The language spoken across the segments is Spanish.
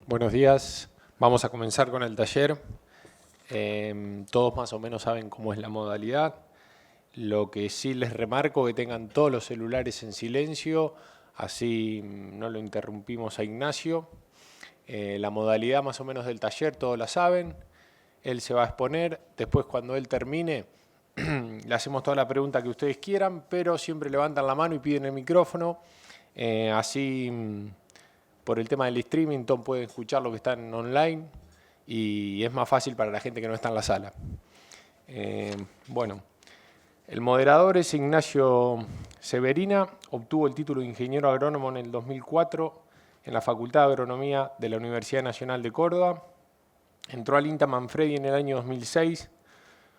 Buenos días, vamos a comenzar con el taller. Todos más o menos saben cómo es la modalidad. Lo que sí les remarco es que tengan todos los celulares en silencio, así no lo interrumpimos a Ignacio. La modalidad más o menos del taller todos la saben. Él se va a exponer, después cuando él termine le hacemos toda la pregunta que ustedes quieran, pero siempre levantan la mano y piden el micrófono, así por el tema del streaming todos pueden escuchar lo que están online y es más fácil para la gente que no está en la sala. Bueno, el moderador es Ignacio Severina, obtuvo el título de ingeniero agrónomo en el 2004 en la Facultad de Agronomía de la Universidad Nacional de Córdoba. Entró al INTA Manfredi en el año 2006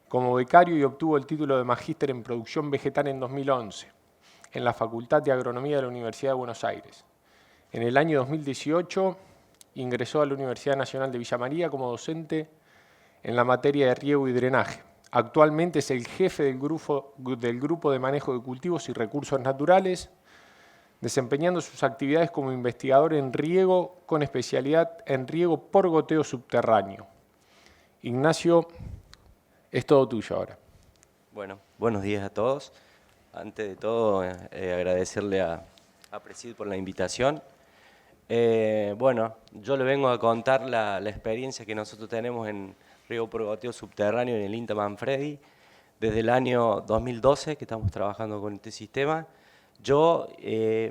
como becario y obtuvo el título de magíster en producción vegetal en 2011 en la Facultad de Agronomía de la Universidad de Buenos Aires. En el año 2018 ingresó a la Universidad Nacional de Villa María como docente en la materia de riego y drenaje. Actualmente es el jefe del grupo de manejo de cultivos y recursos naturales, desempeñando sus actividades como investigador en riego con especialidad en riego por goteo subterráneo. Ignacio, es todo tuyo ahora. Bueno, buenos días a todos. Antes de todo, agradecerle a Presid por la invitación. Bueno, yo le vengo a contar la experiencia que nosotros tenemos en riego por goteo subterráneo en el INTA Manfredi. Desde el año 2012 que estamos trabajando con este sistema. Yo,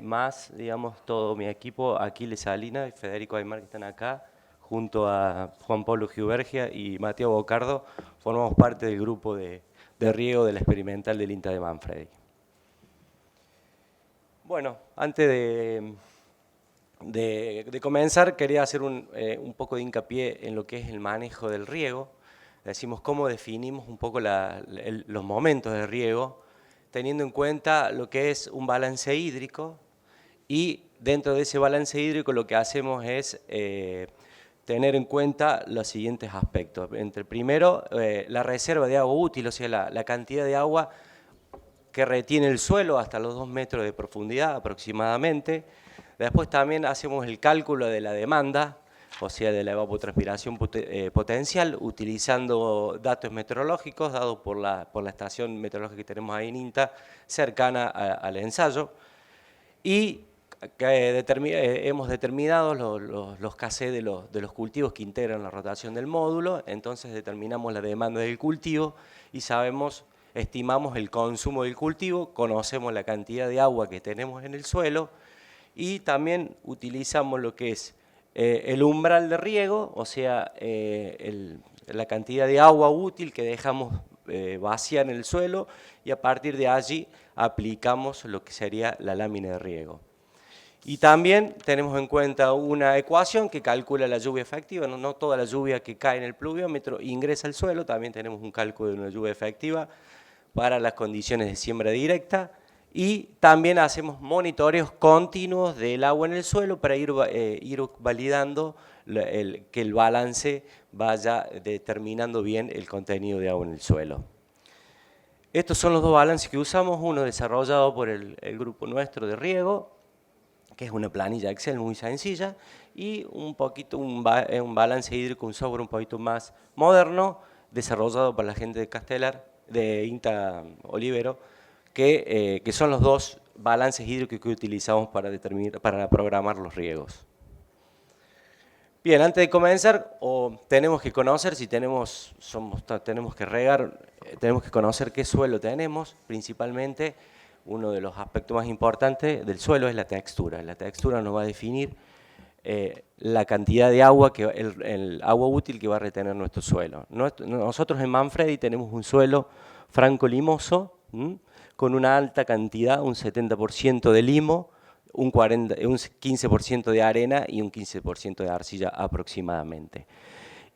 más, digamos, todo mi equipo, Aquiles Salinas y Federico Aymar, que están acá, junto a Juan Pablo Giubergia y Mateo Bocardo, formamos parte del grupo de riego de la experimental del INTA de Manfredi. Bueno, antes de comenzar, quería hacer un poco de hincapié en lo que es el manejo del riego. Decimos cómo definimos un poco los momentos de riego, teniendo en cuenta lo que es un balance hídrico, y dentro de ese balance hídrico lo que hacemos es tener en cuenta los siguientes aspectos. Entre primero, la reserva de agua útil, o sea, la cantidad de agua que retiene el suelo hasta los 2 metros de profundidad aproximadamente. Después también hacemos el cálculo de la demanda, o sea, de la evapotranspiración potencial, utilizando datos meteorológicos dados por la estación meteorológica que tenemos ahí en INTA, cercana al ensayo. Y hemos determinado los KC de los cultivos que integran la rotación del módulo, entonces determinamos la demanda del cultivo y estimamos el consumo del cultivo, conocemos la cantidad de agua que tenemos en el suelo y también utilizamos lo que es el umbral de riego, o sea, la cantidad de agua útil que dejamos vaciar en el suelo, y a partir de allí aplicamos lo que sería la lámina de riego. Y también tenemos en cuenta una ecuación que calcula la lluvia efectiva, no toda la lluvia que cae en el pluviómetro ingresa al suelo, también tenemos un cálculo de una lluvia efectiva para las condiciones de siembra directa, y también hacemos monitoreos continuos del agua en el suelo para ir validando que el balance vaya determinando bien el contenido de agua en el suelo. Estos son los dos balances que usamos, uno desarrollado por el grupo nuestro de riego, que es una planilla Excel muy sencilla, y un balance hídrico, un software un poquito más moderno, desarrollado por la gente de Castelar, de INTA Olivero, que son los dos balances hídricos que utilizamos para programar los riegos. Bien, antes de comenzar, tenemos que conocer si tenemos que regar, tenemos que conocer qué suelo tenemos. Principalmente, uno de los aspectos más importantes del suelo es la textura. La textura nos va a definir la cantidad de agua, el agua útil que va a retener nuestro suelo. Nosotros en Manfredi tenemos un suelo franco-limoso, con una alta cantidad, un 70% de limo, un 15% de arena y un 15% de arcilla aproximadamente.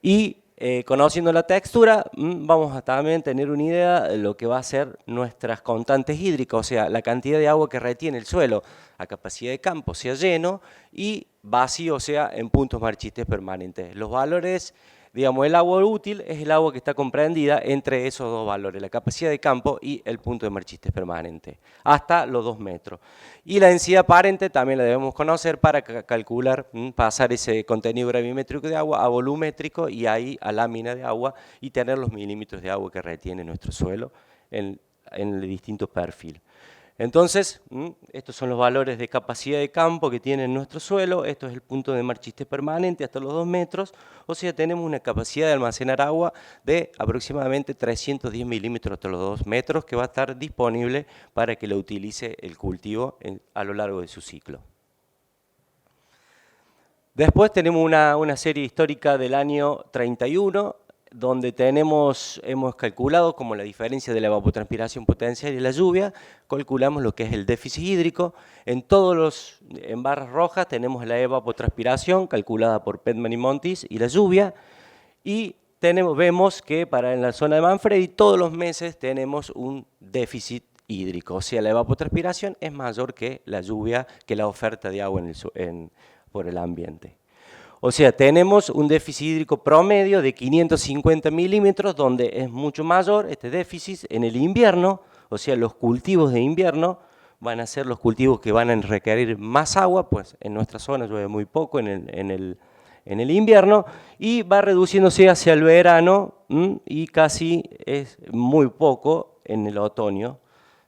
Y conociendo la textura, vamos a también tener una idea de lo que va a ser nuestras constantes hídricas, o sea, la cantidad de agua que retiene el suelo a capacidad de campo, sea lleno, y vacío, o sea, en puntos marchistes permanentes. Los valores digamos, el agua útil es el agua que está comprendida entre esos dos valores, la capacidad de campo y el punto de marchistes permanente, hasta los 2 metros. Y la densidad aparente también la debemos conocer para calcular, pasar ese contenido gravimétrico de agua a volumétrico y ahí a lámina de agua y tener los milímetros de agua que retiene nuestro suelo en el distinto perfil. Entonces, estos son los valores de capacidad de campo que tiene nuestro suelo, esto es el punto de marchiste permanente hasta los 2 metros, o sea, tenemos una capacidad de almacenar agua de aproximadamente 310 milímetros hasta los 2 metros que va a estar disponible para que lo utilice el cultivo a lo largo de su ciclo. Después tenemos una serie histórica del año 31, donde hemos calculado como la diferencia de la evapotranspiración potencial y la lluvia, calculamos lo que es el déficit hídrico. En barras rojas tenemos la evapotranspiración calculada por Pedman y Montis y la lluvia, y vemos que en la zona de Manfredi todos los meses tenemos un déficit hídrico, o sea, la evapotranspiración es mayor que la lluvia, que la oferta de agua por el ambiente. O sea, tenemos un déficit hídrico promedio de 550 milímetros, donde es mucho mayor este déficit en el invierno, o sea, los cultivos de invierno van a ser los cultivos que van a requerir más agua, pues en nuestra zona llueve muy poco en el invierno, y va reduciéndose hacia el verano y casi es muy poco en el otoño,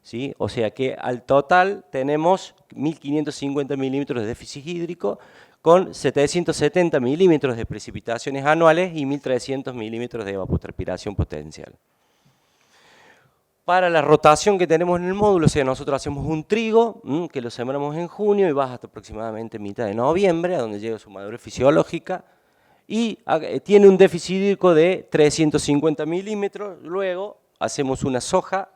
¿sí? O sea que al total tenemos 1.550 milímetros de déficit hídrico, con 770 milímetros de precipitaciones anuales y 1.300 milímetros de evapotranspiración potencial. Para la rotación que tenemos en el módulo, o sea, nosotros hacemos un trigo, que lo sembramos en junio y va hasta aproximadamente mitad de noviembre, a donde llega su madurez fisiológica, y tiene un déficit hídrico de 350 milímetros, luego hacemos una soja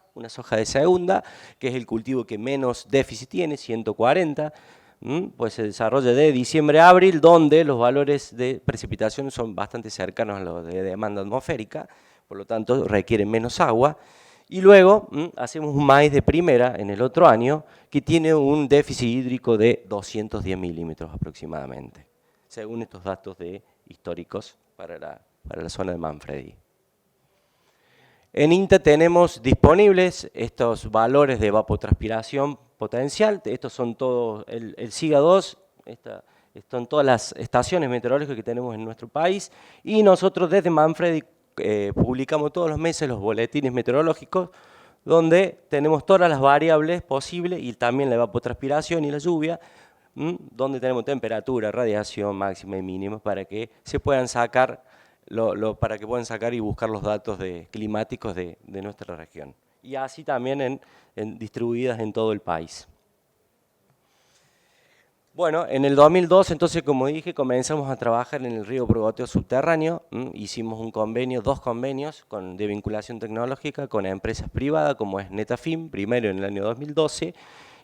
de segunda, que es el cultivo que menos déficit tiene, 140, pues se desarrolla de diciembre a abril, donde los valores de precipitación son bastante cercanos a los de demanda atmosférica, por lo tanto requieren menos agua. Y luego hacemos un maíz de primera en el otro año, que tiene un déficit hídrico de 210 milímetros aproximadamente, según estos datos históricos para la zona de Manfredi. En INTA tenemos disponibles estos valores de evapotranspiración potencial, estos son todos, el SIGA-2, son todas las estaciones meteorológicas que tenemos en nuestro país, y nosotros desde Manfredi publicamos todos los meses los boletines meteorológicos, donde tenemos todas las variables posibles, y también la evapotranspiración y la lluvia, donde tenemos temperatura, radiación máxima y mínima, para que se puedan sacar y buscar los datos climáticos de nuestra región. Y así también distribuidas en todo el país. Bueno, en el 2002, entonces, como dije, comenzamos a trabajar en el río por goteo subterráneo. Hicimos dos convenios de vinculación tecnológica con empresas privadas, como es Netafim, primero en el año 2012,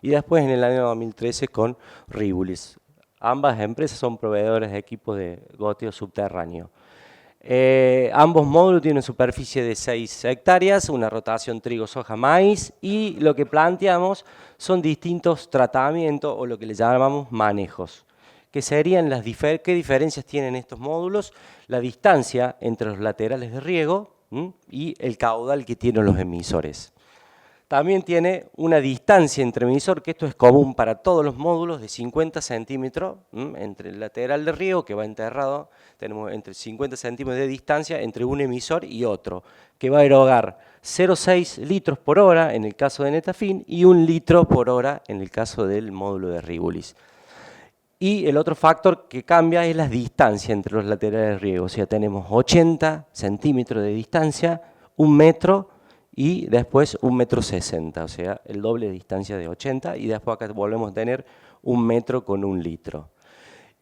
y después en el año 2013 con Ribulis. Ambas empresas son proveedores de equipos de goteo subterráneo. Ambos módulos tienen una superficie de 6 hectáreas, una rotación trigo, soja, maíz, y lo que planteamos son distintos tratamientos o lo que le llamamos manejos, que serían ¿qué diferencias tienen estos módulos? La distancia entre los laterales de riego y el caudal que tienen los emisores. También tiene una distancia entre emisor, que esto es común para todos los módulos, de 50 centímetros entre el lateral de riego, que va enterrado, tenemos entre 50 centímetros de distancia entre un emisor y otro, que va a erogar 0,6 litros por hora en el caso de Netafim y 1 litro por hora en el caso del módulo de Ribulis. Y el otro factor que cambia es la distancia entre los laterales de riego, o sea, tenemos 80 centímetros de distancia, 1 metro, y después 1,60 m, o sea, el doble de distancia de 80, y después acá volvemos a tener 1 metro con 1 litro.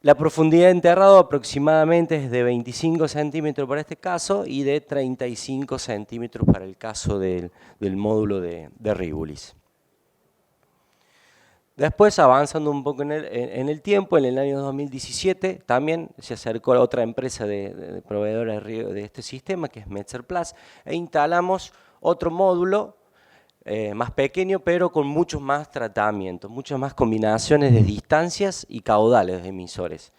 La profundidad de enterrado aproximadamente es de 25 centímetros para este caso y de 35 centímetros para el caso del módulo de Ribulis. Después, avanzando un poco en el tiempo, en el año 2017 también se acercó a otra empresa de proveedora de riego de este sistema, que es Metzer-Plast, e instalamos otro módulo más pequeño, pero con muchos más tratamientos, muchas más combinaciones de distancias y caudales de emisores.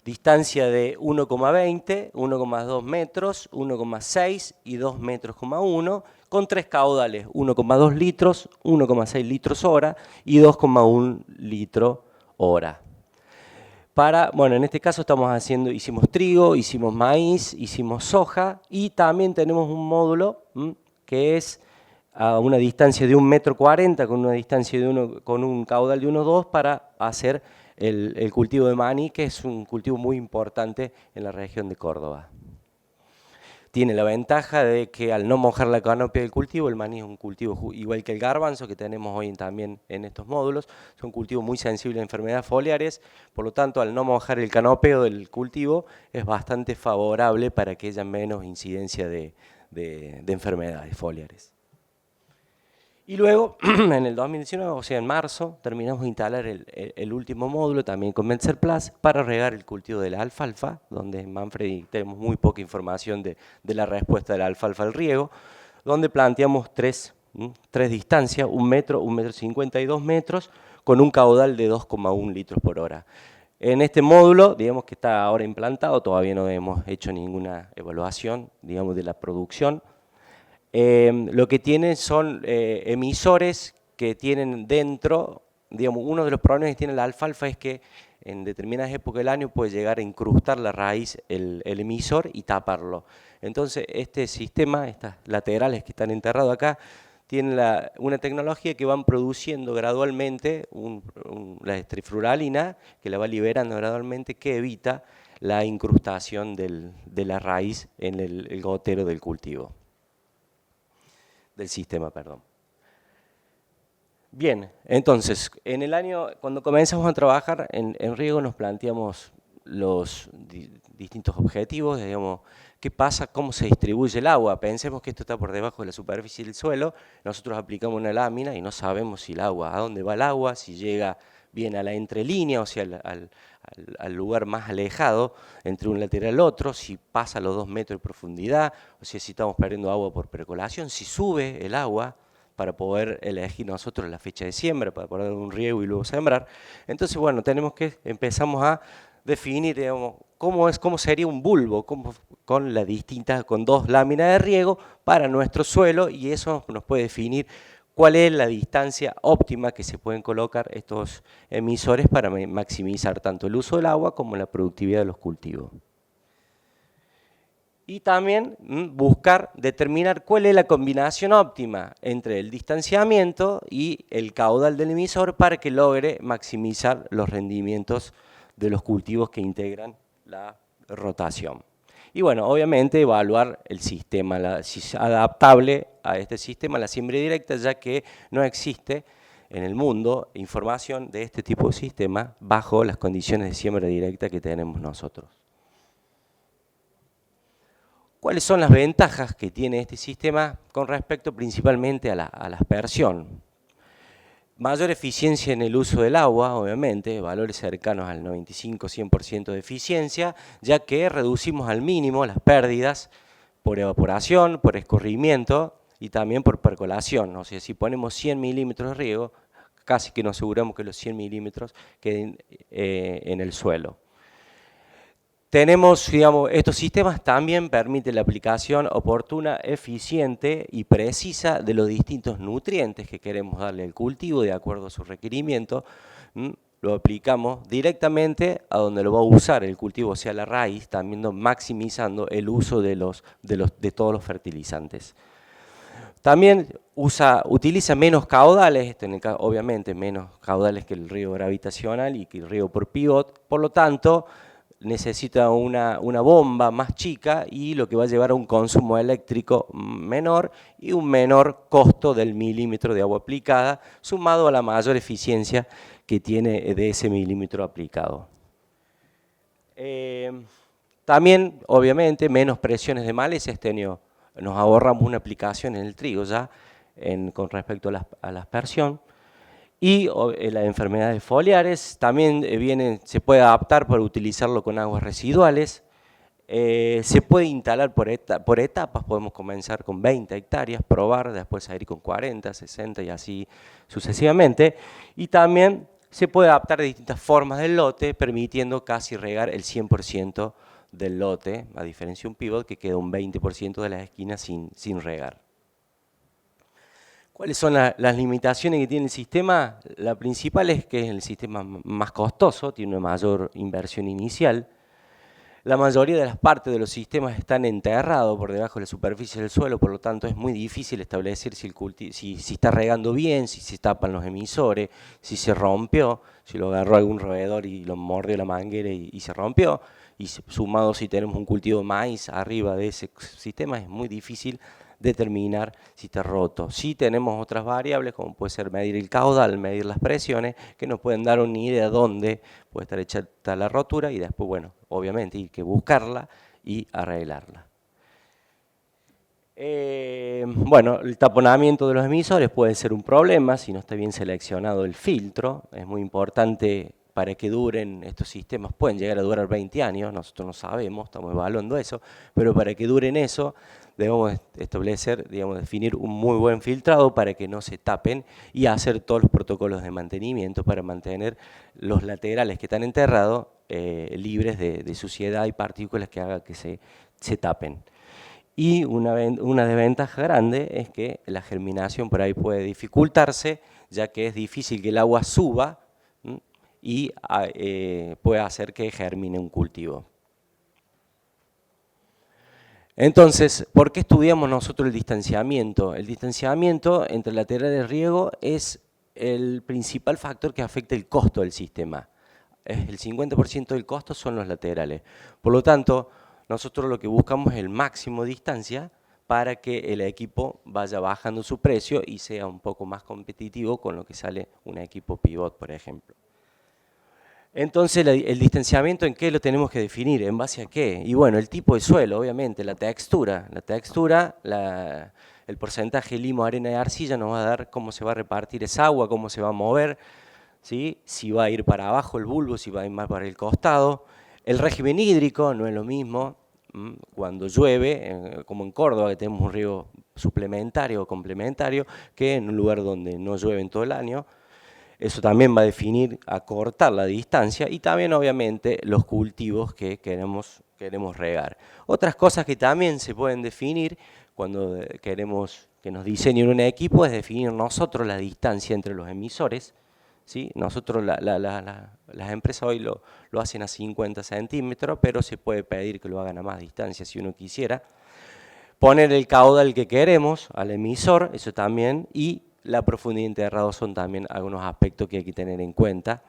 distancia de 1,20, 1,2 metros, 1,6 y 2 metros, con 3 caudales, 1,2 litros, 1,6 litros hora y 2,1 litro hora. Bueno, en este caso hicimos trigo, hicimos maíz, hicimos soja y también tenemos un módulo que es a una distancia de 1,40 m con una distancia con un caudal de 1,2 para hacer el cultivo de maní, que es un cultivo muy importante en la región de Córdoba. Tiene la ventaja de que al no mojar la canopia del cultivo, el maní es un cultivo igual que el garbanzo que tenemos hoy también en estos módulos, es un cultivo muy sensible a enfermedades foliares, por lo tanto al no mojar el canopeo del cultivo es bastante favorable para que haya menos incidencia de enfermedades foliares. Y luego, en el 2019, o sea, en marzo, terminamos de instalar el último módulo, también con Metzer-Plast, para regar el cultivo de la alfalfa, donde en Manfredi tenemos muy poca información de la respuesta de la alfalfa al riego, donde planteamos tres distancias, 1 metro, 1,50 m y 2 metros, con un caudal de 2,1 litros por hora. En este módulo, digamos que está ahora implantado, todavía no hemos hecho ninguna evaluación, digamos, de la producción. Lo que tienen son emisores que tienen dentro, digamos, uno de los problemas que tiene la alfalfa es que en determinadas épocas del año puede llegar a incrustar la raíz el emisor y taparlo. Entonces este sistema, estas laterales que están enterrados acá, tienen una tecnología que van produciendo gradualmente la estrifluralina, que la va liberando gradualmente, que evita la incrustación de la raíz en el gotero del cultivo. Del sistema, perdón. Bien, entonces, en el año, cuando comenzamos a trabajar en riego, nos planteamos los distintos objetivos, digamos, qué pasa, cómo se distribuye el agua. Pensemos que esto está por debajo de la superficie del suelo, nosotros aplicamos una lámina y no sabemos si el agua, a dónde va el agua, si llega bien a la entrelínea, o sea, al lugar más alejado entre un lateral y el otro, si pasa los 2 metros de profundidad, o sea, si estamos perdiendo agua por percolación, si sube el agua para poder elegir nosotros la fecha de siembra, para poder dar un riego y luego sembrar. Entonces, bueno, empezamos a definir, digamos, cómo sería un bulbo con 2 láminas de riego para nuestro suelo, y eso nos puede definir cuál es la distancia óptima que se pueden colocar estos emisores para maximizar tanto el uso del agua como la productividad de los cultivos. Y también determinar cuál es la combinación óptima entre el distanciamiento y el caudal del emisor para que logre maximizar los rendimientos de los cultivos que integran la rotación. Y bueno, obviamente evaluar el sistema, si es adaptable a este sistema, la siembra directa, ya que no existe en el mundo información de este tipo de sistema bajo las condiciones de siembra directa que tenemos nosotros. ¿Cuáles son las ventajas que tiene este sistema con respecto principalmente a la aspersión? Mayor eficiencia en el uso del agua, obviamente, valores cercanos al 95-100% de eficiencia, ya que reducimos al mínimo las pérdidas por evaporación, por escurrimiento y también por percolación. O sea, si ponemos 100 milímetros de riego, casi que nos aseguramos que los 100 milímetros queden en el suelo. Tenemos, digamos, estos sistemas también permiten la aplicación oportuna, eficiente y precisa de los distintos nutrientes que queremos darle al cultivo de acuerdo a su requerimiento. Lo aplicamos directamente a donde lo va a usar el cultivo, o sea, la raíz, también maximizando el uso de todos los fertilizantes. También utiliza menos caudales, obviamente menos caudales que el riego gravitacional y que el riego por pivot, por lo tanto, necesita una bomba más chica y lo que va a llevar a un consumo eléctrico menor y un menor costo del milímetro de agua aplicada, sumado a la mayor eficiencia que tiene de ese milímetro aplicado. También, obviamente, menos presiones de maleza. Nos ahorramos una aplicación en el trigo ya con respecto a la aspersión. Y las enfermedades foliares también se puede adaptar para utilizarlo con aguas residuales. Se puede instalar por etapas, podemos comenzar con 20 hectáreas, probar, después ir con 40, 60 y así sucesivamente. Y también se puede adaptar de distintas formas del lote, permitiendo casi regar el 100% del lote, a diferencia de un pivot que queda un 20% de las esquinas sin regar. ¿Cuáles son las limitaciones que tiene el sistema? La principal es que es el sistema más costoso, tiene una mayor inversión inicial. La mayoría de las partes de los sistemas están enterrados por debajo de la superficie del suelo, por lo tanto es muy difícil establecer si está regando bien, si se tapan los emisores, si se rompió, si lo agarró algún roedor y lo mordió la manguera y se rompió. Y sumado si tenemos un cultivo de maíz arriba de ese sistema, es muy difícil determinar si está roto. Sí tenemos otras variables, como puede ser medir el caudal, medir las presiones, que nos pueden dar una idea de dónde puede estar hecha la rotura y después, bueno, obviamente hay que buscarla y arreglarla. Bueno, el taponamiento de los emisores puede ser un problema si no está bien seleccionado el filtro. Es muy importante para que duren estos sistemas, pueden llegar a durar 20 años, nosotros no sabemos, estamos evaluando eso, pero para que duren eso debemos establecer, definir un muy buen filtrado para que no se tapen y hacer todos los protocolos de mantenimiento para mantener los laterales que están enterrados libres de suciedad y partículas que hagan que se tapen. Y una desventaja grande es que la germinación por ahí puede dificultarse, ya que es difícil que el agua suba y puede hacer que germine un cultivo. Entonces, ¿por qué estudiamos nosotros el distanciamiento? El distanciamiento entre laterales de riego es el principal factor que afecta el costo del sistema. El 50% del costo son los laterales. Por lo tanto, nosotros lo que buscamos es el máximo de distancia para que el equipo vaya bajando su precio y sea un poco más competitivo con lo que sale un equipo pivot, por ejemplo. Entonces, el distanciamiento, ¿en qué lo tenemos que definir? ¿En base a qué? Y bueno, el tipo de suelo, obviamente, la textura, el porcentaje de limo, arena y arcilla nos va a dar cómo se va a repartir esa agua, cómo se va a mover, ¿sí? Si va a ir para abajo el bulbo, si va a ir más para el costado. El régimen hídrico no es lo mismo cuando llueve, como en Córdoba, que tenemos un riego suplementario o complementario, que en un lugar donde no llueve en todo el año. Eso también va a definir, acortar la distancia y también obviamente los cultivos que queremos regar. Otras cosas que también se pueden definir cuando queremos que nos diseñen un equipo es definir nosotros la distancia entre los emisores, ¿sí? Nosotros, las empresas hoy lo hacen a 50 centímetros, pero se puede pedir que lo hagan a más distancia si uno quisiera. Poner el caudal que queremos al emisor, eso también, y la profundidad de enterrado son también algunos aspectos que hay que tener en cuenta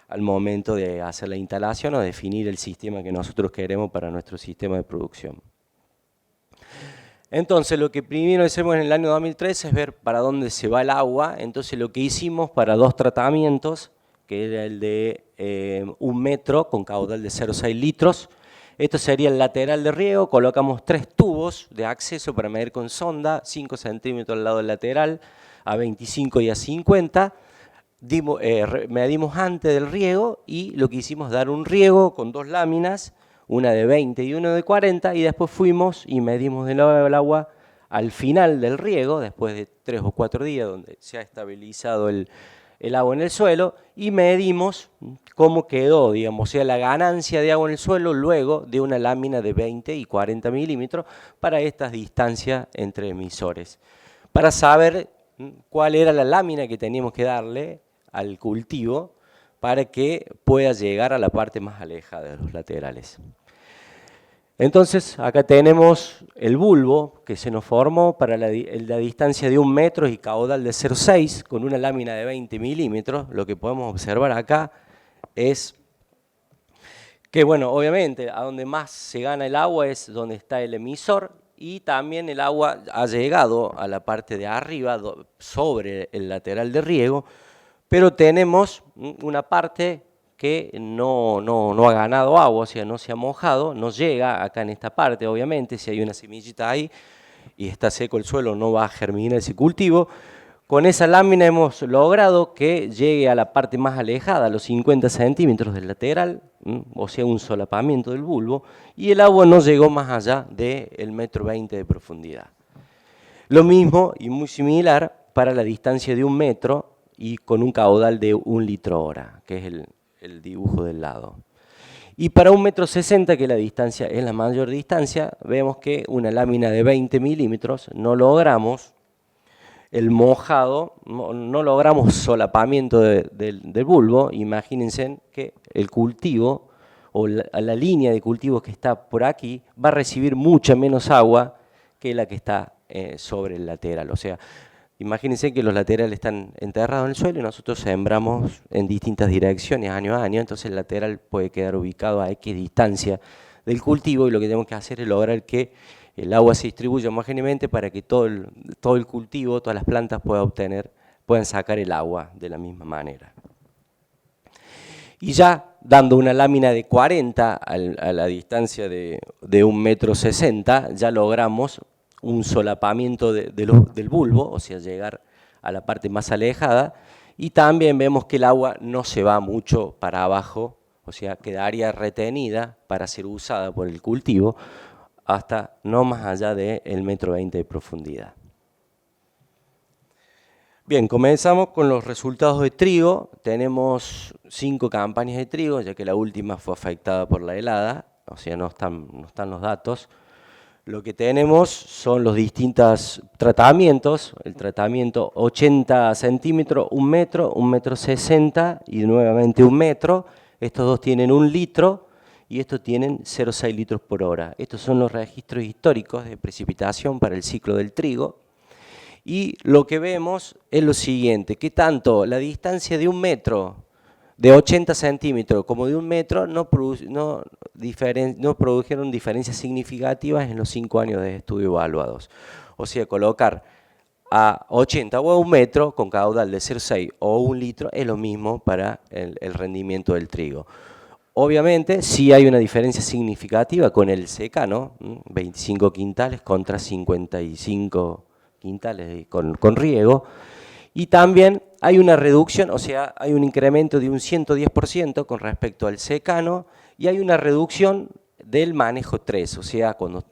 al momento de hacer la instalación o definir el sistema que nosotros queremos para nuestro sistema de producción. Entonces, lo que primero hicimos en el año 2013 es ver para dónde se va el agua. Entonces, lo que hicimos para 2 tratamientos, que era el de 1 metro con caudal de 0,6 litros. Esto sería el lateral de riego, colocamos 3 tubos de acceso para medir con sonda, 5 centímetros al lado del lateral, a 25 y a 50, medimos antes del riego y lo que hicimos dar un riego con 2 láminas, una de 20 y una de 40, y después fuimos y medimos el agua al final del riego, después de 3 o 4 días donde se ha estabilizado el agua en el suelo, y medimos cómo quedó, digamos, o sea, la ganancia de agua en el suelo luego de una lámina de 20 y 40 milímetros para estas distancias entre emisores, para saber cuál era la lámina que teníamos que darle al cultivo para que pueda llegar a la parte más alejada de los laterales. Entonces, acá tenemos el bulbo que se nos formó para la distancia de 1 metro y caudal de 0,6 con una lámina de 20 milímetros. Lo que podemos observar acá es que, bueno, obviamente, a donde más se gana el agua es donde está el emisor, y también el agua ha llegado a la parte de arriba, sobre el lateral de riego, pero tenemos una parte que no ha ganado agua, o sea, no se ha mojado, no llega acá en esta parte, obviamente, si hay una semillita ahí y está seco el suelo, no va a germinar ese cultivo. Con esa lámina hemos logrado que llegue a la parte más alejada, a los 50 centímetros del lateral, o sea, un solapamiento del bulbo, y el agua no llegó más allá del 1,20 metro de profundidad. Lo mismo y muy similar para la distancia de 1 metro y con un caudal de 1 litro hora, que es el dibujo del lado. Y para 1,60 m, que la distancia es la mayor distancia, vemos que una lámina de 20 milímetros no logramos el mojado, no logramos solapamiento del bulbo. Imagínense que el cultivo o la línea de cultivo que está por aquí va a recibir mucha menos agua que la que está sobre el lateral. O sea, imagínense que los laterales están enterrados en el suelo y nosotros sembramos en distintas direcciones año a año, entonces el lateral puede quedar ubicado a X distancia del cultivo y lo que tenemos que hacer es lograr que el agua se distribuya homogéneamente para que todo el cultivo, todas las plantas puedan sacar el agua de la misma manera. Y ya dando una lámina de 40 a la distancia de 1,60 m, ya logramos un solapamiento del bulbo, o sea, llegar a la parte más alejada, y también vemos que el agua no se va mucho para abajo, o sea, quedaría retenida para ser usada por el cultivo hasta no más allá del 1,20 m de profundidad. Bien, comenzamos con los resultados de trigo. Tenemos 5 campañas de trigo, ya que la última fue afectada por la helada, o sea, no están los datos. Lo que tenemos son los distintos tratamientos, el tratamiento 80 centímetros, 1 metro, 1,60 m y nuevamente 1 metro. Estos dos tienen 1 litro y estos tienen 0,6 litros por hora. Estos son los registros históricos de precipitación para el ciclo del trigo. Y lo que vemos es lo siguiente, que tanto la distancia de 1 metro, de 80 centímetros como de 1 metro no produjeron diferencias significativas en los 5 años de estudio evaluados. O sea, colocar a 80 o a 1 metro con caudal de 0,6 o 1 litro es lo mismo para el rendimiento del trigo. Obviamente sí hay una diferencia significativa con el secano, 25 quintales contra 55 quintales con riego, y también hay una reducción, o sea, hay un incremento de un 110% con respecto al secano, y hay una reducción del manejo 3, o sea, cuando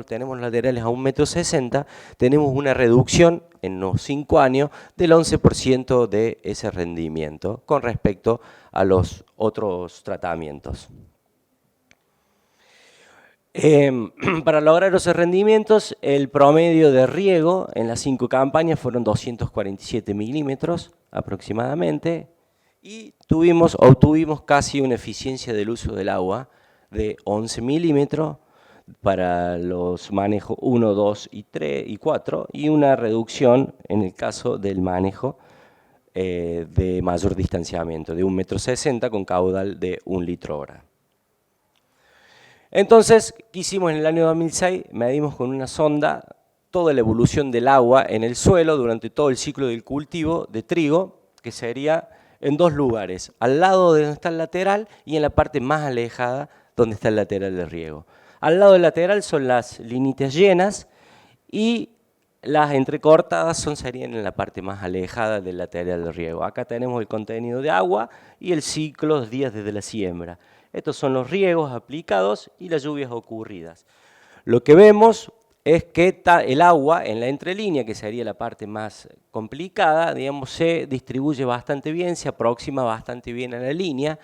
tenemos laterales a 1,60 m, tenemos una reducción en los 5 años del 11% de ese rendimiento con respecto a los otros tratamientos. Para lograr esos rendimientos, el promedio de riego en las 5 campañas fueron 247 milímetros aproximadamente y obtuvimos casi una eficiencia del uso del agua de 11 milímetros para los manejos 1, 2 y 3 y 4 y una reducción en el caso del manejo de mayor distanciamiento, de 1,60 m con caudal de 1 litro hora. Entonces, ¿qué hicimos en el año 2006? Medimos con una sonda toda la evolución del agua en el suelo durante todo el ciclo del cultivo de trigo, que sería en 2 lugares, al lado de donde está el lateral y en la parte más alejada donde está el lateral de riego. Al lado del lateral son las líneas llenas y las entrecortadas serían en la parte más alejada del lateral de riego. Acá tenemos el contenido de agua y el ciclo, los días desde la siembra. Estos son los riegos aplicados y las lluvias ocurridas. Lo que vemos es que el agua en la entrelínea, que sería la parte más complicada, digamos, se distribuye bastante bien, se aproxima bastante bien a la línea,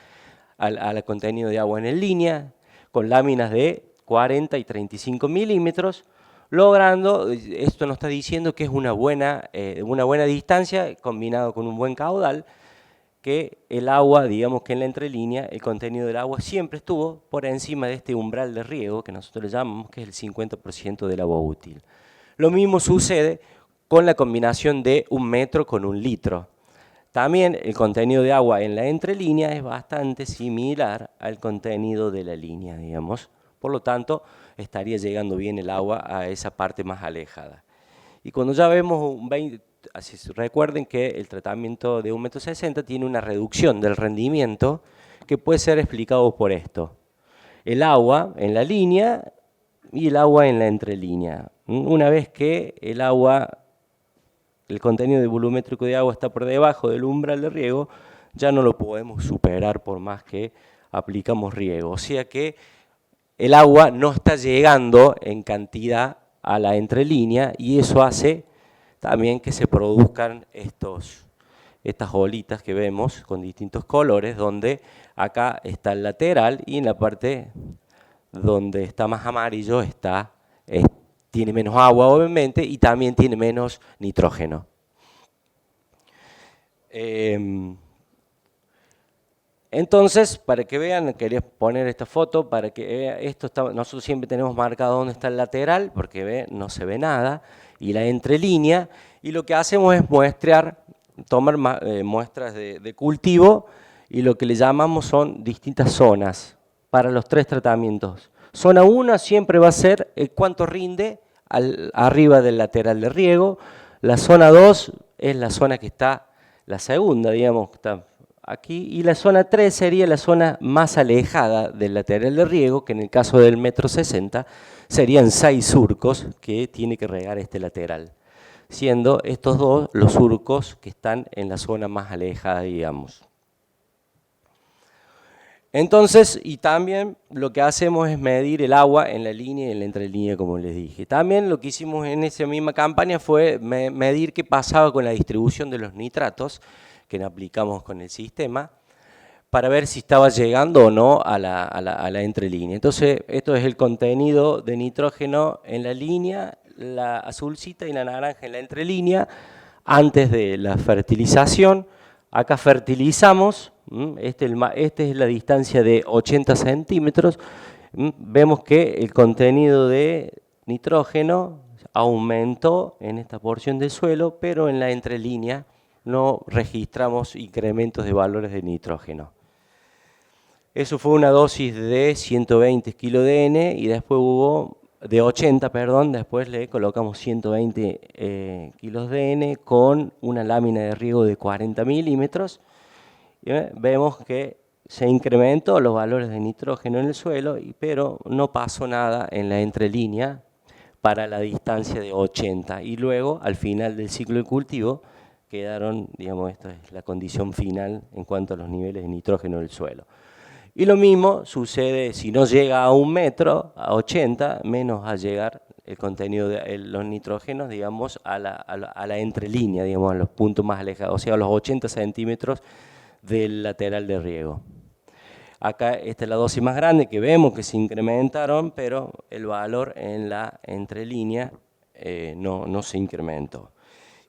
al contenido de agua en línea, con láminas de 40 y 35 milímetros, logrando, esto nos está diciendo que es una buena distancia combinado con un buen caudal, que el agua, digamos que en la entrelínea, el contenido del agua siempre estuvo por encima de este umbral de riego, que nosotros le llamamos que es el 50% del agua útil. Lo mismo sucede con la combinación de 1 metro con 1 litro. También el contenido de agua en la entrelínea es bastante similar al contenido de la línea, digamos. Por lo tanto, estaría llegando bien el agua a esa parte más alejada. Y cuando ya vemos recuerden que el tratamiento de 1,60 m tiene una reducción del rendimiento que puede ser explicado por esto. El agua en la línea y el agua en la entrelínea. Una vez que el contenido de volumétrico de agua está por debajo del umbral de riego, ya no lo podemos superar por más que aplicamos riego. O sea que el agua no está llegando en cantidad a la entrelínea y eso hace también que se produzcan estas bolitas que vemos con distintos colores, donde acá está el lateral y en la parte donde está más amarillo tiene menos agua, obviamente, y también tiene menos nitrógeno. Entonces, para que vean, quería poner esta foto para que vean, nosotros siempre tenemos marcado dónde está el lateral, porque no se ve nada, y la entrelínea, y lo que hacemos es tomar muestras de cultivo, y lo que le llamamos son distintas zonas para los 3 tratamientos. Zona 1 siempre va a ser cuánto rinde arriba del lateral de riego. La zona 2 es la zona que está, la segunda, digamos, que está aquí, y la zona 3 sería la zona más alejada del lateral de riego, que en el caso del 1,60 m serían 6 surcos que tiene que regar este lateral, siendo estos dos los surcos que están en la zona más alejada, digamos. Entonces, y también lo que hacemos es medir el agua en la línea y en la entrelínea, como les dije. También lo que hicimos en esa misma campaña fue medir qué pasaba con la distribución de los nitratos que aplicamos con el sistema, para ver si estaba llegando o no a la entrelínea. Entonces, esto es el contenido de nitrógeno en la línea, la azulcita y la naranja en la entrelínea, antes de la fertilización. Acá fertilizamos, esta es la distancia de 80 centímetros, vemos que el contenido de nitrógeno aumentó en esta porción del suelo, pero en la entrelínea no registramos incrementos de valores de nitrógeno. Eso fue una dosis de 120 kilo de N y después de 80, perdón, después le colocamos 120 kilos de N con una lámina de riego de 40 milímetros. Vemos que se incrementó los valores de nitrógeno en el suelo, pero no pasó nada en la entrelínea para la distancia de 80. Y luego, al final del ciclo de cultivo, quedaron, digamos, esta es la condición final en cuanto a los niveles de nitrógeno del suelo. Y lo mismo sucede si no llega a 1 metro, a 80, menos a llegar el contenido de los nitrógenos, digamos, a la entrelínea, digamos, a los puntos más alejados, o sea, a los 80 centímetros del lateral de riego. Acá esta es la dosis más grande que vemos que se incrementaron, pero el valor en la entrelínea no se incrementó.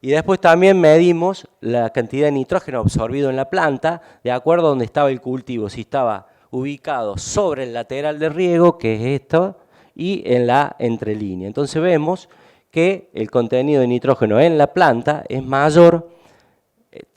Y después también medimos la cantidad de nitrógeno absorbido en la planta de acuerdo a donde estaba el cultivo, si estaba ubicado sobre el lateral de riego, que es esto, y en la entrelínea. Entonces vemos que el contenido de nitrógeno en la planta es mayor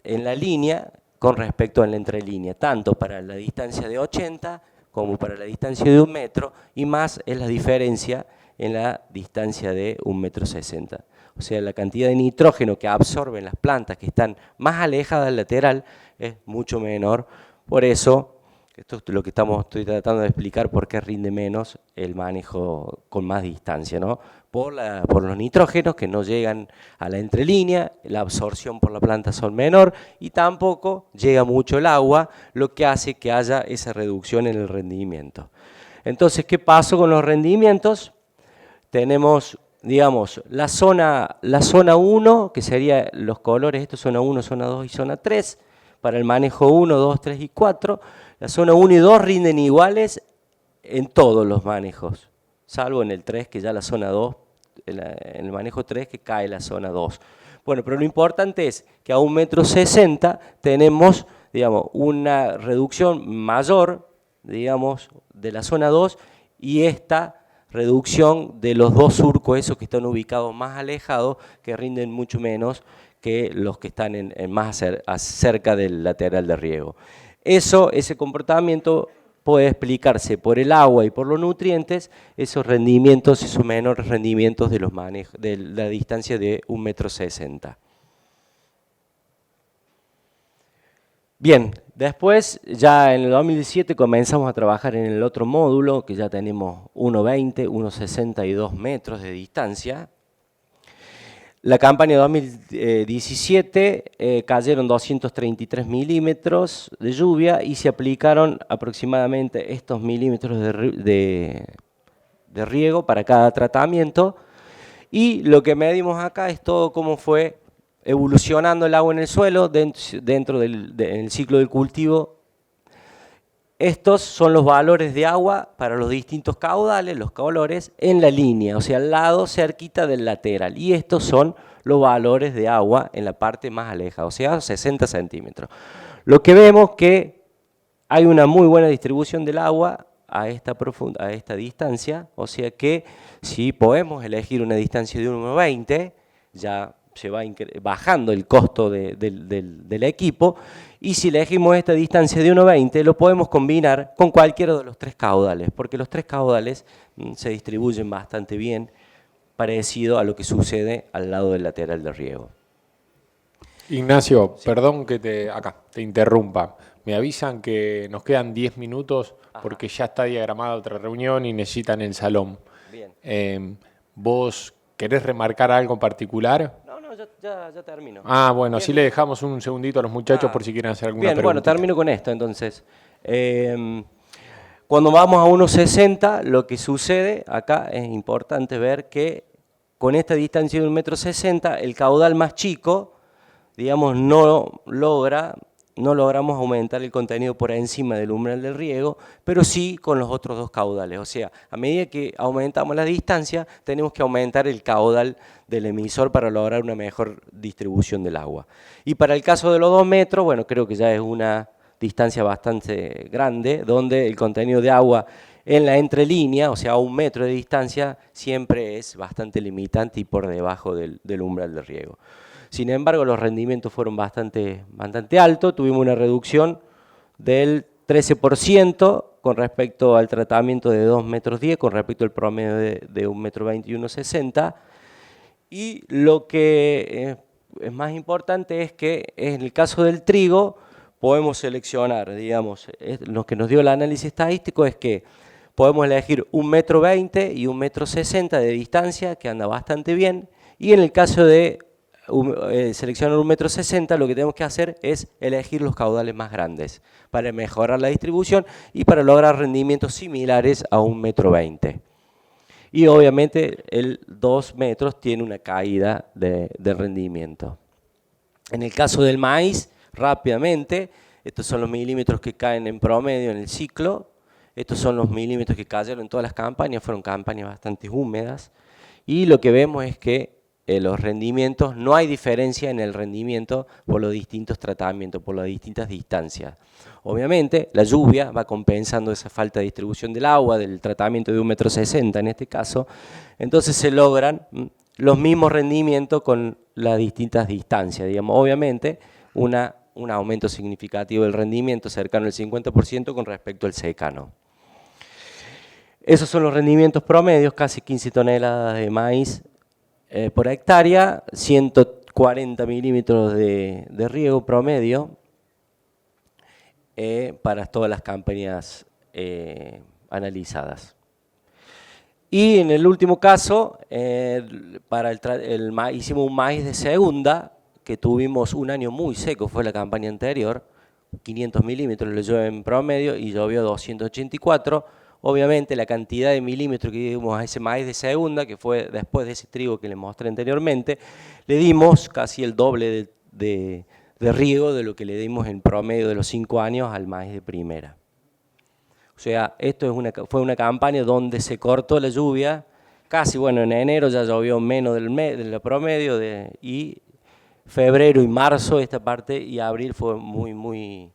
en la línea con respecto a la entrelínea, tanto para la distancia de 80 como para la distancia de 1 metro, y más es la diferencia en la distancia de 1,60 m. O sea, la cantidad de nitrógeno que absorben las plantas que están más alejadas del lateral es mucho menor. Por eso, esto es lo que estoy tratando de explicar, por qué rinde menos el manejo con más distancia, ¿no? Por los nitrógenos que no llegan a la entrelínea, la absorción por la planta son menor y tampoco llega mucho el agua, lo que hace que haya esa reducción en el rendimiento. Entonces, ¿qué pasó con los rendimientos? Tenemos, digamos, la zona 1, que serían los colores, esto es zona 1, zona 2 y zona 3, para el manejo 1, 2, 3 y 4. La zona 1 y 2 rinden iguales en todos los manejos, salvo en el 3, que ya la zona 2, en el manejo 3, que cae la zona 2. Bueno, pero lo importante es que a 1,60 m tenemos, digamos, una reducción mayor, digamos, de la zona 2, y esta reducción de los dos surcos, esos que están ubicados más alejados, que rinden mucho menos que los que están más cerca del lateral de riego. Ese comportamiento puede explicarse por el agua y por los nutrientes, esos rendimientos, esos menores rendimientos de los manejos, de la distancia de 1,60 m. Bien, después ya en el 2017 comenzamos a trabajar en el otro módulo, que ya tenemos 1,20, 1,62 metros de distancia. La campaña de 2017 cayeron 233 milímetros de lluvia y se aplicaron aproximadamente estos milímetros de riego para cada tratamiento. Y lo que medimos acá es todo cómo fue evolucionando el agua en el suelo dentro del ciclo del cultivo. Estos son los valores de agua para los distintos caudales, los colores, en la línea, o sea, al lado cerquita del lateral. Y estos son los valores de agua en la parte más alejada, o sea, 60 centímetros. Lo que vemos que hay una muy buena distribución del agua a esta distancia, o sea que si podemos elegir una distancia de 1,20, ya se va bajando el costo del equipo, y si elegimos esta distancia de 1,20 lo podemos combinar con cualquiera de los tres caudales, porque los tres caudales se distribuyen bastante bien, parecido a lo que sucede al lado del lateral de riego. Ignacio, sí. Perdón que te interrumpa. Me avisan que nos quedan 10 minutos porque ya está diagramada otra reunión y necesitan el salón. Bien. ¿Vos querés remarcar algo en particular? No, ya termino. Bueno, así le dejamos un segundito a los muchachos por si quieren hacer alguna pregunta. Bueno, termino con esto entonces. Cuando vamos a 1,60, lo que sucede acá es importante ver que con esta distancia de 1,60 m, el caudal más chico, digamos, no logramos aumentar el contenido por encima del umbral del riego, pero sí con los otros dos caudales. O sea, a medida que aumentamos la distancia, tenemos que aumentar el caudal del emisor para lograr una mejor distribución del agua. Y para el caso de los 2 metros, bueno, creo que ya es una distancia bastante grande, donde el contenido de agua en la entrelínea, o sea, a 1 metro de distancia, siempre es bastante limitante y por debajo del umbral del riego. Sin embargo, los rendimientos fueron bastante altos, tuvimos una reducción del 13% con respecto al tratamiento de 2,10 metros, con respecto al promedio de 1,20 metros y 1,60 m. Y lo que es más importante es que en el caso del trigo podemos seleccionar, digamos, lo que nos dio el análisis estadístico es que podemos elegir 1,20 metros y 1,60 metros de distancia, que anda bastante bien, y en el caso de seleccionar 1,60 metros, lo que tenemos que hacer es elegir los caudales más grandes para mejorar la distribución y para lograr rendimientos similares a 1,20 metros. Y obviamente el 2 metros tiene una caída de rendimiento. En el caso del maíz, rápidamente, estos son los milímetros que caen en promedio en el ciclo, estos son los milímetros que cayeron en todas las campañas, fueron campañas bastante húmedas, y lo que vemos es que los rendimientos, no hay diferencia en el rendimiento por los distintos tratamientos, por las distintas distancias. Obviamente la lluvia va compensando esa falta de distribución del agua, del tratamiento de 1,60 metros en este caso, entonces se logran los mismos rendimientos con las distintas distancias, digamos, obviamente un aumento significativo del rendimiento cercano al 50% con respecto al secano. Esos son los rendimientos promedios, casi 15 toneladas de maíz por hectárea, 140 milímetros de riego promedio para todas las campañas analizadas. Y en el último caso, hicimos un maíz de segunda, que tuvimos un año muy seco, fue la campaña anterior, 500 milímetros le llueve en promedio y llovió 284. Obviamente la cantidad de milímetros que dimos a ese maíz de segunda, que fue después de ese trigo que les mostré anteriormente, le dimos casi el doble de riego de lo que le dimos en promedio de los 5 años al maíz de primera. O sea, esto fue una campaña donde se cortó la lluvia, casi, bueno, en enero ya llovió menos del promedio, y febrero y marzo esta parte, y abril fue muy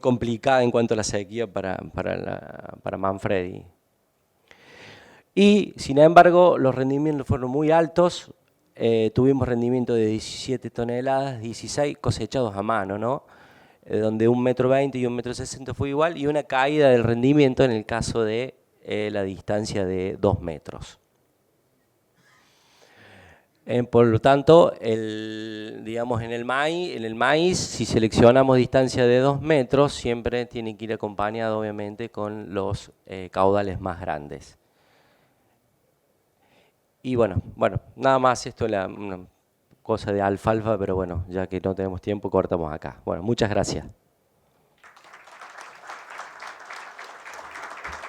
complicada en cuanto a la sequía para Manfredi. Y sin embargo los rendimientos fueron muy altos, tuvimos rendimiento de 17 toneladas, 16 cosechados a mano, ¿no? Donde 1,20 metros y 1,60 metros fue igual, y una caída del rendimiento en el caso de la distancia de 2 metros. Por lo tanto, digamos, en el maíz, si seleccionamos distancia de 2 metros, siempre tiene que ir acompañado, obviamente, con los caudales más grandes. Y bueno, nada más, esto es una cosa de alfalfa, pero bueno, ya que no tenemos tiempo, cortamos acá. Bueno, muchas gracias.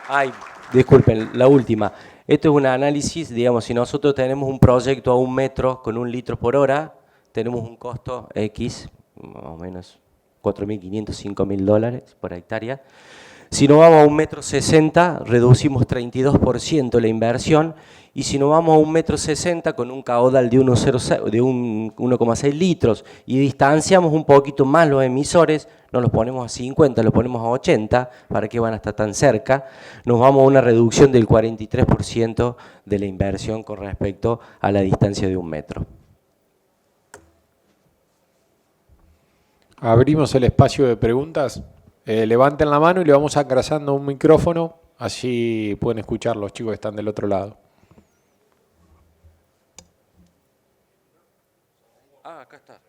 Ay, disculpen, la última. Esto es un análisis, digamos, si nosotros tenemos un proyecto a 1 metro con 1 litro por hora tenemos un costo X, más o menos 4.500, 5.000 dólares por hectárea. Si nos vamos a 1,60 m, reducimos 32% la inversión, y si nos vamos a 1,60 m con un caudal de 1,6 litros y distanciamos un poquito más los emisores, no los ponemos a 50, los ponemos a 80, ¿para qué van a estar tan cerca? Nos vamos a una reducción del 43% de la inversión con respecto a la distancia de 1 metro. Abrimos el espacio de preguntas. Levanten la mano y le vamos engrasando un micrófono, así pueden escuchar los chicos que están del otro lado. Acá está.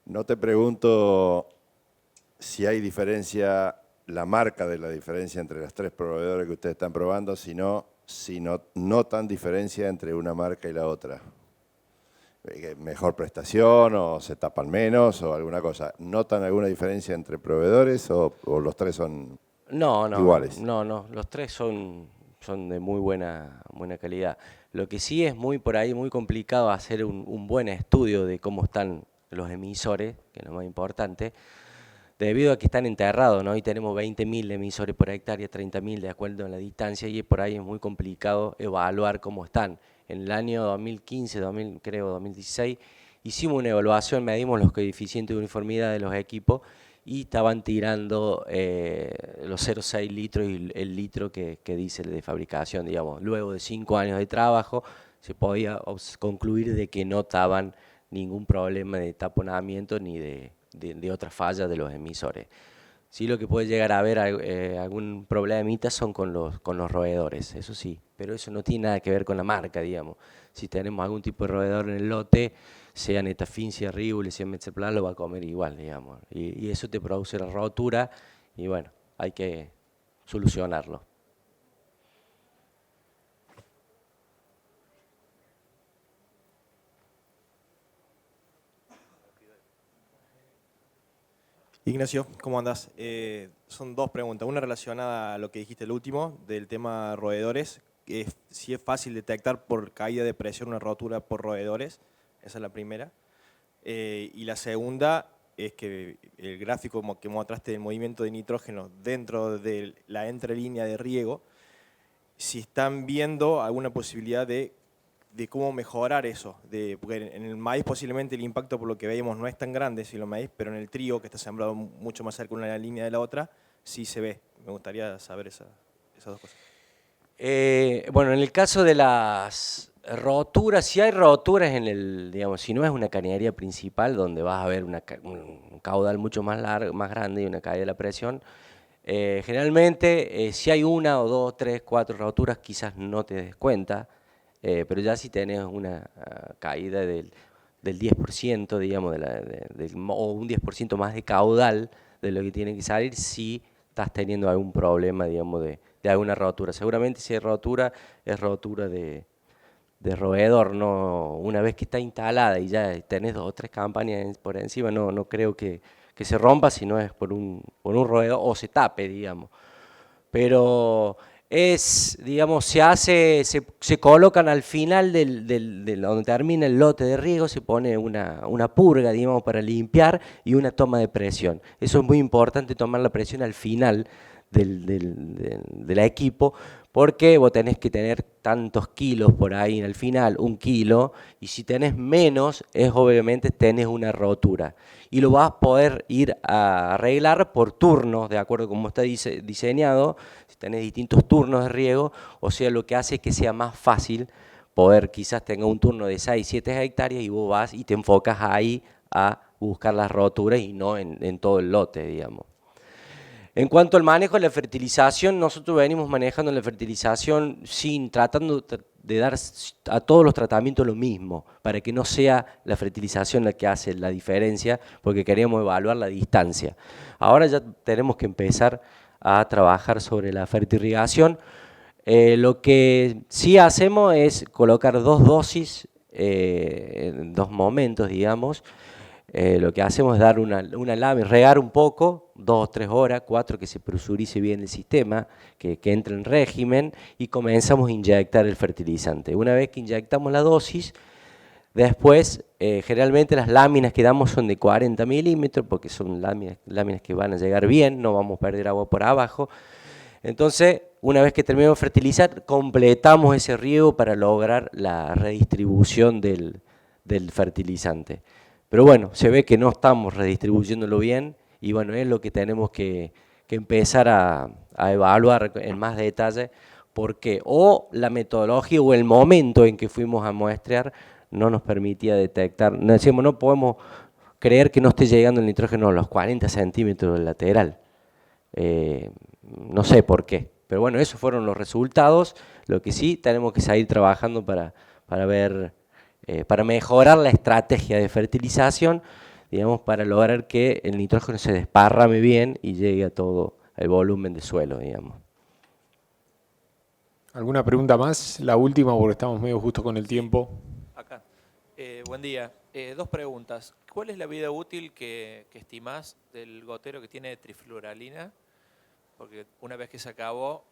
No te pregunto si hay diferencia, la marca de la diferencia entre los 3 proveedores que ustedes están probando, sino si notan diferencia entre una marca y la otra. ¿Mejor prestación o se tapan menos o alguna cosa? ¿Notan alguna diferencia entre proveedores o los 3 son iguales? No, los 3 son de muy buena calidad. Lo que sí es muy complicado hacer un buen estudio de cómo están los emisores, que es lo más importante, debido a que están enterrados, ¿no? Y tenemos 20.000 emisores por hectárea, 30.000 de acuerdo a la distancia, y por ahí es muy complicado evaluar cómo están. En el año 2015, 2016, hicimos una evaluación, medimos los coeficientes de uniformidad de los equipos y estaban tirando los 0,6 litros y el litro que dice de fabricación, digamos. Luego de 5 años de trabajo se podía concluir de que no estaban ningún problema de taponamiento ni de otras fallas de los emisores. Sí, lo que puede llegar a haber algún problemita son con los roedores, eso sí, pero eso no tiene nada que ver con la marca, digamos. Si tenemos algún tipo de roedor en el lote, sea Netafim, sea Ribule, sea Metzelplan, lo va a comer igual, digamos. Y eso te produce la rotura y bueno, hay que solucionarlo. Ignacio, ¿cómo andás? Son 2 preguntas. Una relacionada a lo que dijiste el último, del tema roedores. Si es fácil detectar por caída de presión una rotura por roedores. Esa es la primera. Y la segunda es que el gráfico que mostraste del movimiento de nitrógeno dentro de la entrelínea de riego, si están viendo alguna posibilidad de cómo mejorar eso, porque en el maíz posiblemente el impacto por lo que veíamos no es tan grande si lo maíz, pero en el trigo, que está sembrado mucho más cerca una línea de la otra, sí se ve. Me gustaría saber esas 2 cosas. Bueno, en el caso de las roturas, si hay roturas en el, digamos, si no es una cañería principal donde vas a ver un caudal mucho más largo, más grande y una caída de la presión, generalmente si hay 1 o 2, 3, 4 roturas quizás no te des cuenta, pero ya si tenés una caída del 10%, digamos, o un 10% más de caudal de lo que tiene que salir, si estás teniendo algún problema, digamos, de alguna rotura. Seguramente si hay rotura, es rotura de roedor, no, una vez que está instalada y ya tenés 2 o 3 campañas por encima, no creo que se rompa, si no es por un roedor o se tape, digamos. Pero digamos, se colocan al final donde termina el lote de riego, se pone una purga, digamos, para limpiar y una toma de presión. Eso es muy importante, tomar la presión al final del equipo, porque vos tenés que tener tantos kilos por ahí al final, 1 kilo, y si tenés menos, obviamente tenés una rotura. Y lo vas a poder ir a arreglar por turnos, de acuerdo a cómo está diseñado, si tenés distintos turnos de riego, o sea, lo que hace es que sea más fácil poder, quizás tenga un turno de 6, 7 hectáreas y vos vas y te enfocas ahí a buscar las roturas y no en todo el lote, digamos. En cuanto al manejo de la fertilización, nosotros venimos manejando la fertilización tratando de dar a todos los tratamientos lo mismo, para que no sea la fertilización la que hace la diferencia, porque queremos evaluar la distancia. Ahora ya tenemos que empezar a trabajar sobre la fertirrigación. Lo que sí hacemos es colocar 2 dosis en 2 momentos, digamos. Lo que hacemos es dar una lámina, regar un poco, 2 o 3 horas, 4, que se presurice bien el sistema, que entre en régimen y comenzamos a inyectar el fertilizante. Una vez que inyectamos la dosis, después generalmente las láminas que damos son de 40 milímetros, porque son láminas que van a llegar bien, no vamos a perder agua por abajo. Entonces, una vez que terminamos de fertilizar, completamos ese riego para lograr la redistribución del fertilizante. Pero bueno, se ve que no estamos redistribuyéndolo bien y bueno, es lo que tenemos que empezar a evaluar en más detalle, porque o la metodología o el momento en que fuimos a muestrear no nos permitía detectar, no podemos creer que no esté llegando el nitrógeno a los 40 centímetros del lateral. No sé por qué, pero bueno, esos fueron los resultados. Lo que sí tenemos que seguir trabajando para ver, para mejorar la estrategia de fertilización, digamos, para lograr que el nitrógeno se desparrame bien y llegue a todo el volumen de suelo, digamos. ¿Alguna pregunta más? La última, porque estamos medio justo con el tiempo. Acá. Buen día. 2 preguntas. ¿Cuál es la vida útil que estimás del gotero que tiene trifluoralina? Porque una vez que se acabó,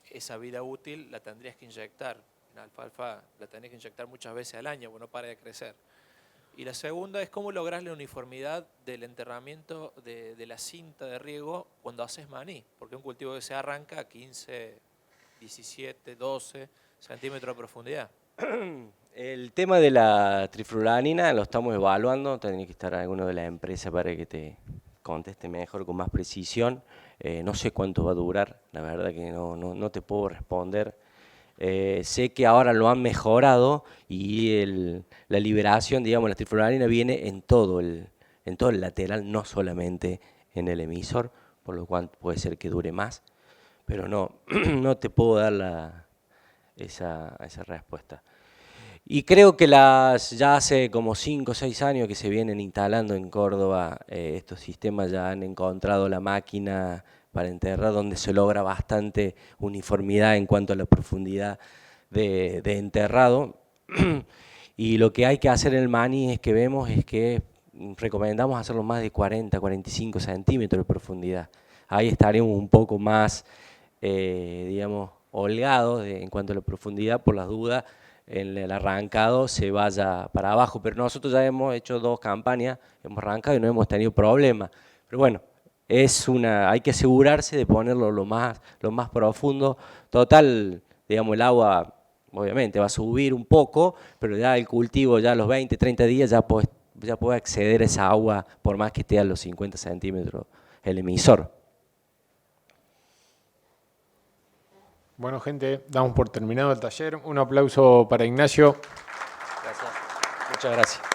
esa vida útil la tendrías que inyectar. En alfalfa la tenés que inyectar muchas veces al año, porque no para de crecer. Y la segunda es cómo lográs la uniformidad del enterramiento de la cinta de riego cuando haces maní. Porque un cultivo que se arranca a 15, 17, 12 centímetros de profundidad. El tema de la trifluoranina lo estamos evaluando, tendría que estar alguno de las empresas para que te conteste mejor, con más precisión. No sé cuánto va a durar, la verdad que no te puedo responder. Sé que ahora lo han mejorado y la liberación, digamos, la trifluoranina viene en todo el lateral, no solamente en el emisor, por lo cual puede ser que dure más, pero no te puedo dar esa respuesta. Y creo que ya hace como 5 o 6 años que se vienen instalando en Córdoba estos sistemas, ya han encontrado la máquina para enterrar donde se logra bastante uniformidad en cuanto a la profundidad de enterrado. Y lo que hay que hacer en el maní es que recomendamos hacerlo más de 40, 45 centímetros de profundidad. Ahí estaremos un poco más, digamos, holgados en cuanto a la profundidad, por las dudas en el arrancado se vaya para abajo, pero nosotros ya hemos hecho 2 campañas, hemos arrancado y no hemos tenido problemas. Pero bueno, hay que asegurarse de ponerlo lo más profundo. Total, digamos, el agua obviamente va a subir un poco, pero ya el cultivo ya a los 20, 30 días ya puede acceder a esa agua, por más que esté a los 50 centímetros el emisor. Bueno, gente, damos por terminado el taller. Un aplauso para Ignacio. Gracias. Muchas gracias.